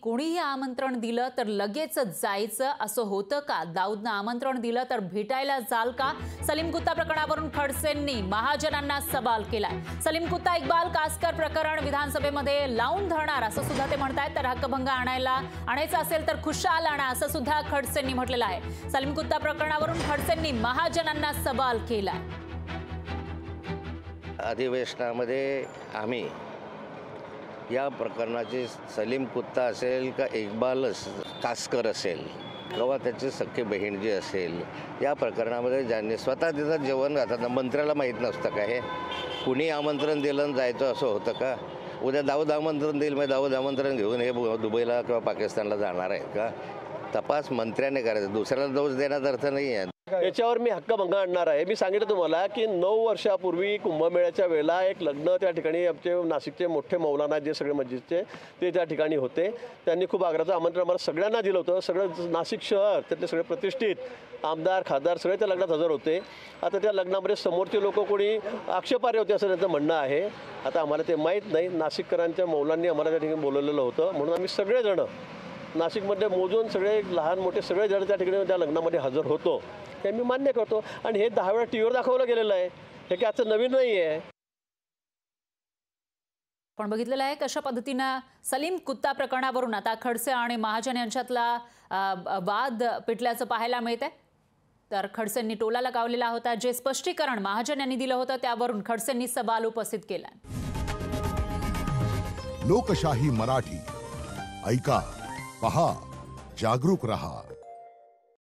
कोणीही आमंत्रण दिलं तर लगेच जायचं असं होतं का? दाऊदनं आमंत्रण दिलं तर भेटायला जाल का? सलीम कुत्ता प्रकरणावरून खडसेंनी महाजनांना सवाल केलाय. सलीम कुत्ता इक्बाल कासकर प्रकरण विधानसभेमध्ये लावून धरणार असं सुद्धा ते म्हणतायत. तर हक्कभंग आणायचं असेल तर खुशाल आणा असं सुद्धा खडसेंनी म्हटलेलं आहे. सलीम कुत्ता प्रकरणावरून खडसेंनी महाजनांना सवाल केलाय. अधिवेशनामध्ये आम्ही या प्रकरणाची सलीम कुत्ता असेल का इक्बाल कासकर असेल किंवा त्याची सख्खी बहीण जी असेल, या प्रकरणामध्ये ज्यांनी स्वतः तिथं जेवण घातलं, मंत्र्याला माहीत नसतं का हे? कुणी आमंत्रण दिलं जायचं असं होतं का? उद्या दाऊद आमंत्रण देईल, मग दाऊद आमंत्रण घेऊन हे दुबईला किंवा पाकिस्तानला जाणार आहेत का? तपास मंत्र्याने करायचा, दुसऱ्याला दोष देण्याचा अर्थ नाही आहे. याच्यावर मी हक्कभंग आणणार आहे. मी सांगितलं तुम्हाला की 9 वर्षापूर्वी कुंभमेळ्याच्या वेळेला एक लग्न त्या ठिकाणी आमचे नाशिकचे मोठे मौलाना जे सगळे मस्जिदचे ते त्या ठिकाणी होते. त्यांनी खूप आग्रहाचं आमंत्रण आम्हाला सगळ्यांना दिलं होतं. सगळं नाशिक शहर त्यातले सगळे प्रतिष्ठित आमदार खासदार सगळे त्या लग्नात हजर होते. आता त्या लग्नामध्ये समोरचे लोक कोणी आक्षेपार्ह होते असं त्यांचं म्हणणं आहे. आता आम्हाला ते माहीत नाही. नाशिककरांच्या मौलांनी आम्हाला त्या ठिकाणी बोलवलेलं होतं, म्हणून आम्ही सगळेजण नाशिकमध्ये मोजून सगळे लहान मोठे सगळे जण त्या ठिकाणी त्या लग्नामध्ये हजर होतो. हे मी मान्य करतो. आणि हे 10 वेळा टीव्हीवर दाखवलं गेलेलं आहे. हे काय आजचं नवीन नाही आहे. पण बघितलेलं आहे कशा पद्धतीनं सलीम कुत्ता प्रकरणावरून आता खडसे आणि महाजन यांच्यातला वाद पेटल्याचं पाहायला मिळतंय. तर खडसेंनी टोला लगावलेला होता. जे स्पष्टीकरण महाजन यांनी दिलं होतं त्यावरून खडसेंनी सवाल उपस्थित केला. लोकशाही मराठी ऐका, पहा, जागरूक रहा.